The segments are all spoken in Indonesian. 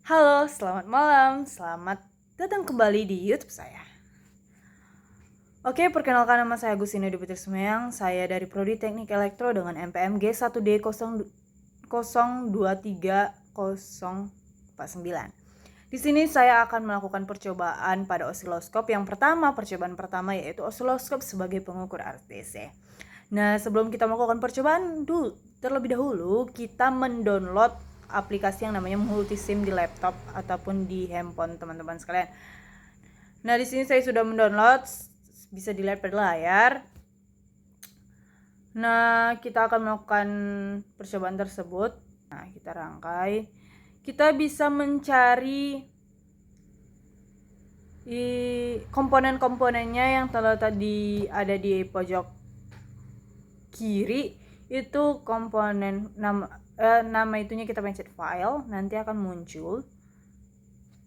Halo, selamat malam. Selamat datang kembali di YouTube saya. Oke, perkenalkan nama saya Agustina Dwi Sumeyang. Saya dari Prodi Teknik Elektro dengan NPM G1D023049. Di sini saya akan melakukan percobaan pada osiloskop. Yang pertama, percobaan pertama yaitu osiloskop sebagai pengukur RTC. Nah, sebelum kita melakukan percobaan, terlebih dahulu kita mendownload aplikasi yang namanya Multisim di laptop ataupun di handphone teman-teman sekalian. Nah, di sini saya sudah mendownload, bisa dilihat pada layar. Nah, kita akan melakukan percobaan tersebut. Nah, kita rangkai. Kita bisa mencari komponen-komponennya yang tadi ada di pojok kiri. Itu komponen nama itunya kita pencet file, nanti akan muncul.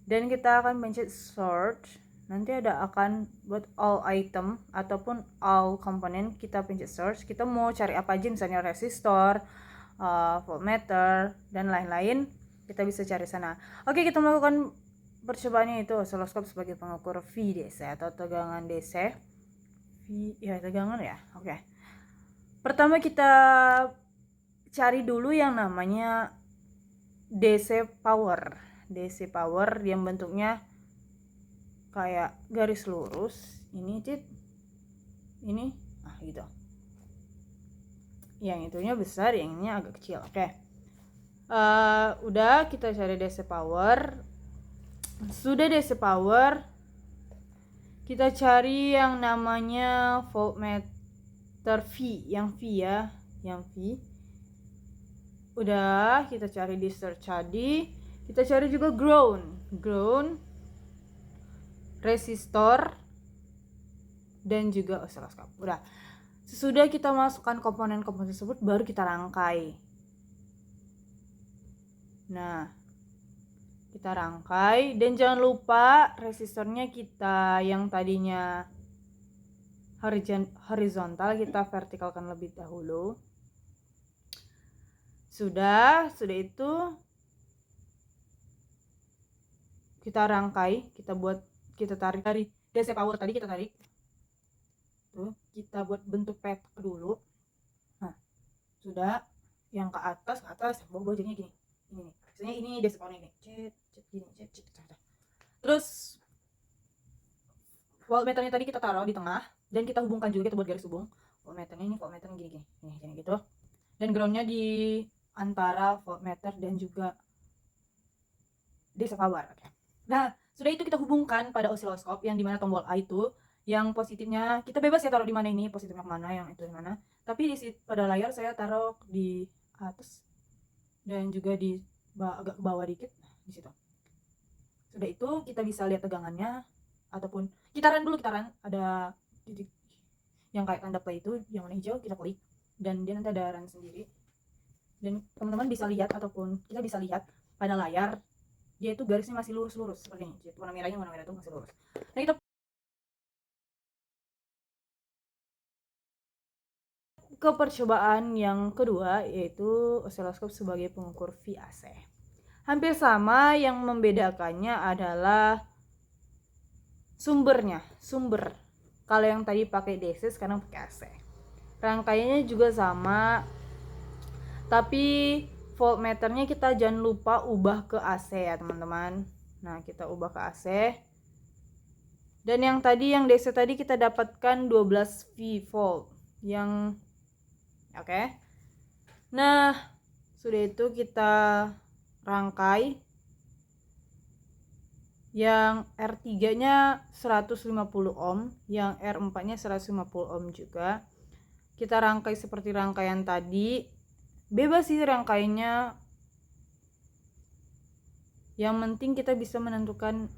Dan kita akan pencet search, nanti akan buat all item ataupun all komponen, kita pencet search. Kita mau cari apa aja, misalnya resistor, voltmeter dan lain-lain, kita bisa cari sana. Oke, kita melakukan percobaannya itu osiloskop sebagai pengukur VDC atau tegangan DC. Tegangan ya. Oke. Pertama kita cari dulu yang namanya DC power. DC power yang bentuknya kayak garis lurus. Ini gitu. Yang itunya besar, yang ini agak kecil. Oke. Udah, kita cari DC power. Sudah DC power, kita cari yang namanya voltmeter V, yang V. Udah, kita cari di search tadi. Kita cari juga ground, resistor, dan juga osiloskop. Udah. Sesudah kita masukkan komponen-komponen tersebut, baru kita rangkai. Nah, kita rangkai, dan jangan lupa resistornya kita yang tadinya horizontal, kita vertikalkan lebih dahulu. Sudah itu kita rangkai, kita tarik dari DC power tadi, kita tarik. Tuh, kita buat bentuk petak dulu. Nah, sudah, yang ke atas, bawah jadinya gini. Ini nih. Misalnya ini DC power ini. Terus voltmeternya tadi kita taruh di tengah, dan kita hubungkan juga, kita buat garis hubung. Voltmeternya gini. Nih, gitu. Dan groundnya di antara voltmeter dan juga DC power. Oke. Nah, sudah itu kita hubungkan pada osiloskop yang dimana tombol A itu, yang positifnya kita bebas ya taruh di mana, ini positifnya mana, yang itu di mana. Tapi pada layar saya taruh di atas dan juga di agak ke bawah dikit, di situ. Sudah itu kita bisa lihat tegangannya, ataupun kita run ada titik yang kayak tanda play itu, yang warna hijau, kita klik dan dia nanti ada run sendiri. Dan teman-teman bisa lihat ataupun kita bisa lihat pada layar, dia itu garisnya masih lurus seperti ini. Jadi warna merah itu masih lurus. Nah, kita ke percobaan yang kedua, yaitu osiloskop sebagai pengukur VAC. Hampir sama, yang membedakannya adalah sumber. Kalau yang tadi pakai DC, sekarang pakai AC. Rangkaiannya juga sama, tapi voltmeternya kita jangan lupa ubah ke AC ya teman-teman. Nah, kita ubah ke AC. Dan yang DC tadi kita dapatkan 12 V volt. Oke. Nah, sudah itu kita rangkai. Yang R3-nya 150 ohm, yang R4-nya 150 ohm juga. Kita rangkai seperti rangkaian tadi. Bebas sih rangkaiannya. Yang penting kita bisa menentukan,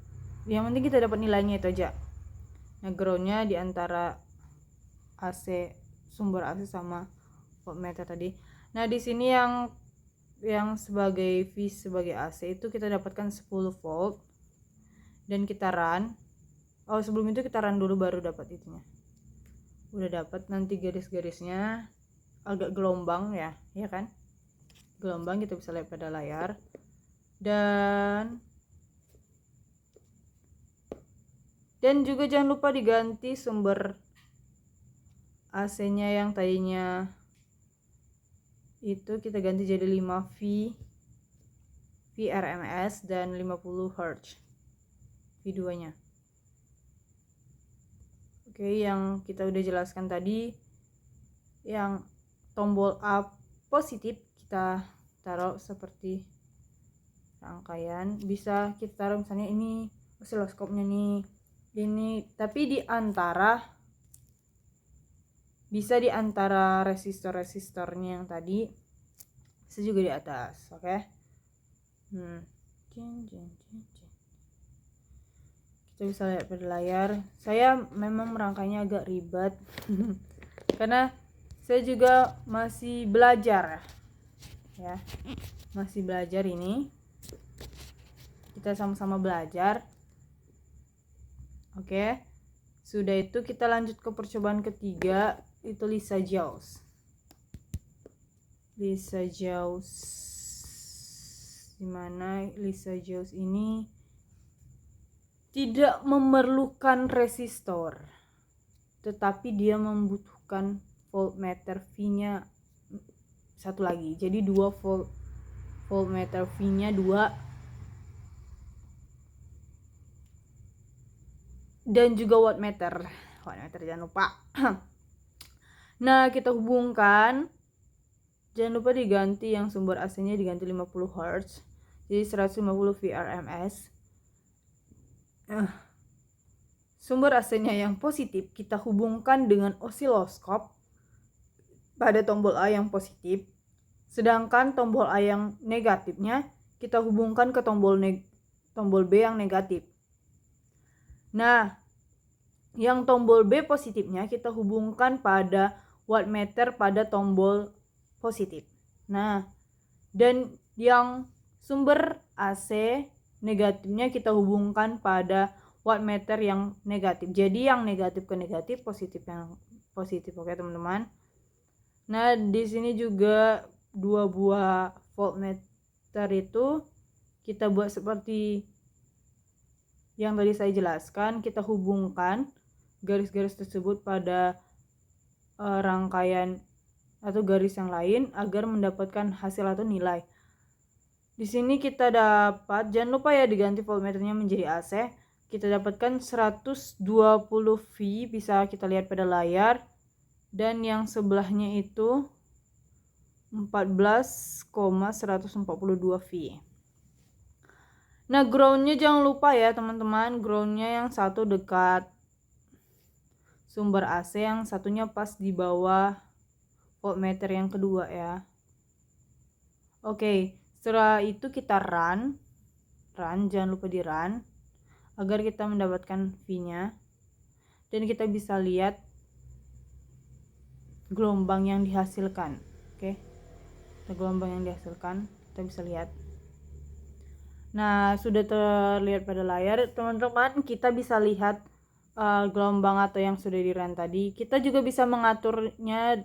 yang penting kita dapat nilainya itu aja. Nah, groundnya di antara AC, sumber AC sama voltmeter tadi. Nah, di sini yang sebagai V sebagai AC itu kita dapatkan 10 volt. Dan kita run. Sebelum itu kita run dulu baru dapat itunya. Udah dapat, nanti garis-garisnya agak gelombang ya kan? Gelombang, kita bisa lihat pada layar. Dan Dan juga jangan lupa diganti sumber AC-nya yang tadinya itu kita ganti jadi 5V VRMS dan 50 Hz V2 nya. Oke, yang kita udah jelaskan tadi, yang tombol A positif kita taruh seperti rangkaian. Bisa kita taruh misalnya ini osiloskopnya nih, ini tapi di antara, bisa di antara resistor-resistornya yang tadi, bisa juga di atas. Oke. Kita bisa lihat pada layar. Saya memang merangkainya agak ribet karena saya juga masih belajar ya, masih belajar ini, kita sama-sama belajar. Oke, sudah itu kita lanjut ke percobaan ketiga, itu Lisa Jauss. Lisa Jauss, dimana Lisa Jauss ini tidak memerlukan resistor, tetapi dia membutuhkan voltmeter V-nya satu lagi. Jadi 2 voltmeter V-nya 2, dan juga wattmeter jangan lupa. Nah, kita hubungkan, jangan lupa diganti yang sumber AC-nya diganti 50 Hz, jadi 150 VRMS. Sumber AC-nya yang positif kita hubungkan dengan osiloskop pada tombol A yang positif, sedangkan tombol A yang negatifnya kita hubungkan ke tombol B yang negatif. Nah, yang tombol B positifnya kita hubungkan pada wattmeter pada tombol positif. Nah, dan yang sumber AC negatifnya kita hubungkan pada wattmeter yang negatif. Jadi yang negatif ke negatif, positif yang positif. Oke, teman-teman. Nah, di sini juga 2 buah voltmeter itu kita buat seperti yang tadi saya jelaskan, kita hubungkan garis-garis tersebut pada rangkaian atau garis yang lain agar mendapatkan hasil atau nilai. Di sini kita dapat, jangan lupa ya diganti voltmeternya menjadi AC. Kita dapatkan 120 V, bisa kita lihat pada layar, dan yang sebelahnya itu 14,142 V. Nah, groundnya jangan lupa ya teman-teman, groundnya yang satu dekat sumber AC, yang satunya pas di bawah voltmeter yang kedua ya. Oke, setelah itu kita run, jangan lupa di run agar kita mendapatkan V-nya, dan kita bisa lihat gelombang yang dihasilkan. Oke, gelombang yang dihasilkan kita bisa lihat. Nah, sudah terlihat pada layar teman-teman, kita bisa lihat gelombang atau yang sudah di run tadi. Kita juga bisa mengaturnya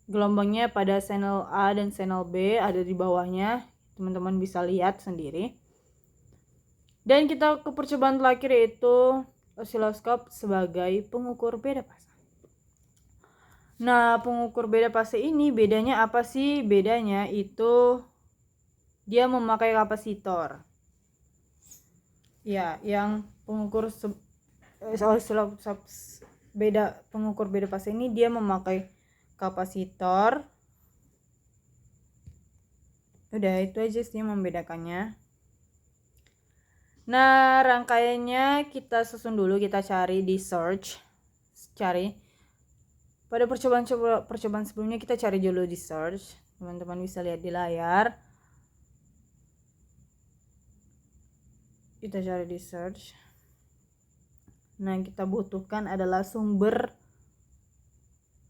gelombangnya pada channel A dan channel B ada di bawahnya, teman-teman bisa lihat sendiri. Dan kita ke percobaan terakhir, yaitu osiloskop sebagai pengukur beda fase. Nah, pengukur beda fase ini bedanya apa sih? Bedanya itu dia memakai kapasitor. Ya, yang pengukur pengukur beda fase ini dia memakai kapasitor. Udah, itu aja sih membedakannya. Nah, rangkaiannya kita susun dulu, kita cari di search. Pada percobaan sebelumnya kita cari dulu di search. Teman-teman bisa lihat di layar. Kita cari di search. Nah, yang kita butuhkan adalah sumber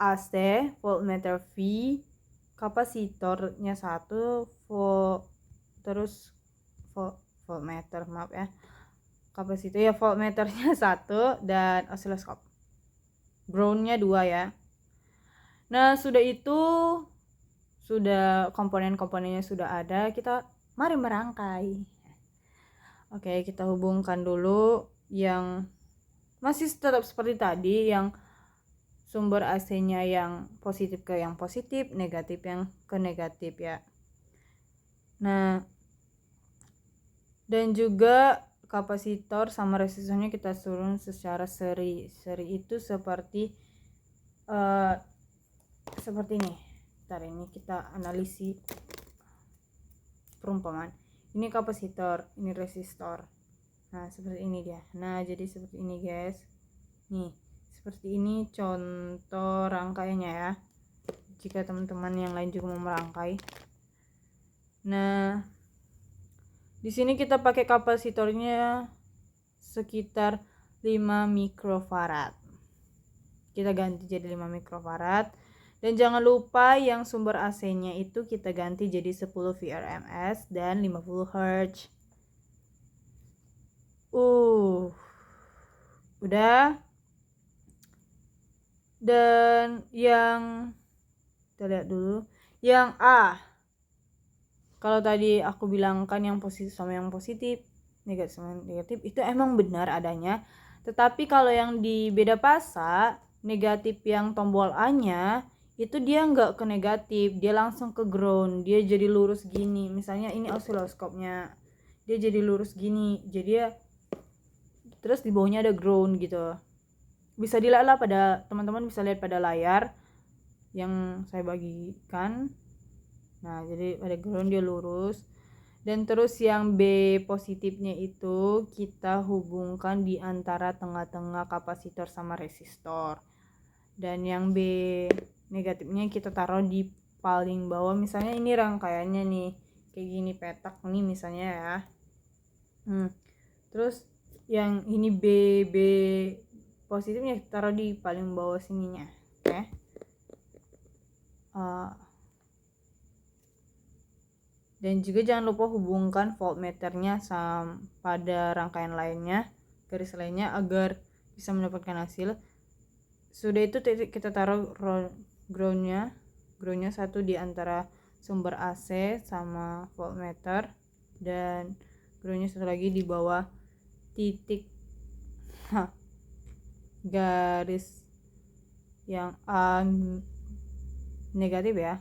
AC, voltmeter V, kapasitornya 1, terus voltmeter, maaf ya, kapasitor ya, voltmeternya 1, dan osiloskop. Groundnya 2 ya. Nah, sudah itu, sudah komponen-komponennya sudah ada, kita mari merangkai. Oke, kita hubungkan dulu yang masih tetap seperti tadi, yang sumber AC-nya yang positif ke yang positif, negatif yang ke negatif ya. Nah, dan juga kapasitor sama resistornya kita susun secara seri. Seri itu seperti ini. Ntar ini kita analisis perumpamaan. Ini kapasitor, ini resistor. Nah, seperti ini dia. Nah, jadi seperti ini guys. Nih, seperti ini contoh rangkaiannya ya. Jika teman-teman yang lain juga mau merangkai. Nah, di sini kita pakai kapasitornya sekitar 5 mikrofarad. Kita ganti jadi 5 mikrofarad. Dan jangan lupa yang sumber AC-nya itu kita ganti jadi 10 VRMS dan 50 Hz. Udah. Dan yang kita lihat dulu, yang A. Kalau tadi aku bilang kan yang positif sama yang positif, negatif sama negatif itu emang benar adanya. Tetapi kalau yang di beda fasa, negatif yang tombol A-nya itu dia nggak ke negatif, dia langsung ke ground, dia jadi lurus gini. Misalnya ini osiloskopnya, dia jadi lurus gini, jadi ya terus di bawahnya ada ground gitu. Bisa dilihat lah pada teman-teman bisa lihat pada layar yang saya bagikan. Nah, jadi pada ground dia lurus. Dan terus yang B positifnya itu kita hubungkan di antara tengah-tengah kapasitor sama resistor. Dan yang B negatifnya kita taruh di paling bawah. Misalnya ini rangkaiannya nih, kayak gini petak nih misalnya ya. Terus yang ini B positifnya kita taruh di paling bawah sininya. Oke. Dan juga jangan lupa hubungkan voltmeternya sama pada rangkaian lainnya, garis lainnya agar bisa mendapatkan hasil. Sudah itu kita taruh groundnya satu di antara sumber AC sama voltmeter, dan groundnya satu lagi di bawah titik garis yang A negatif ya.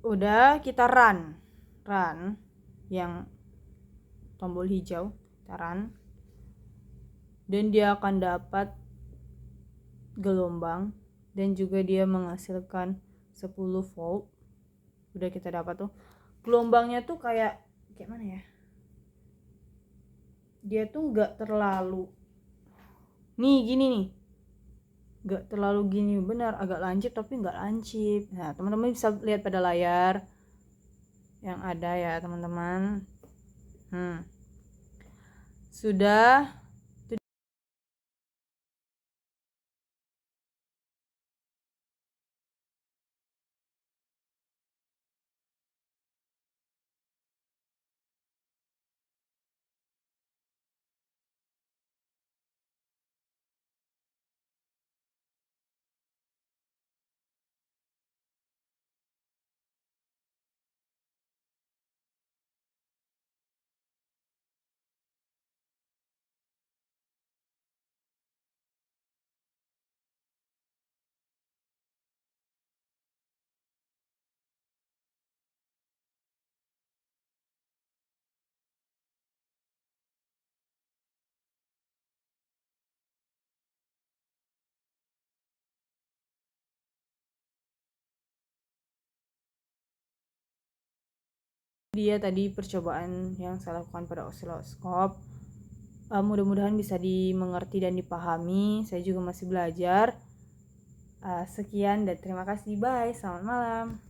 Udah, kita run yang tombol hijau, kita run, dan dia akan dapat gelombang dan juga dia menghasilkan 10 volt. Udah kita dapat tuh gelombangnya tuh kayak mana ya, dia tuh nggak terlalu gini nih, nggak terlalu gini, benar agak lancip tapi nggak lancip. Nah, teman-teman bisa lihat pada layar yang ada ya teman-teman. Sudah. Dia tadi percobaan yang saya lakukan pada osiloskop. Mudah-mudahan bisa dimengerti dan dipahami. Saya juga masih belajar. Sekian dan terima kasih. Bye. Selamat malam.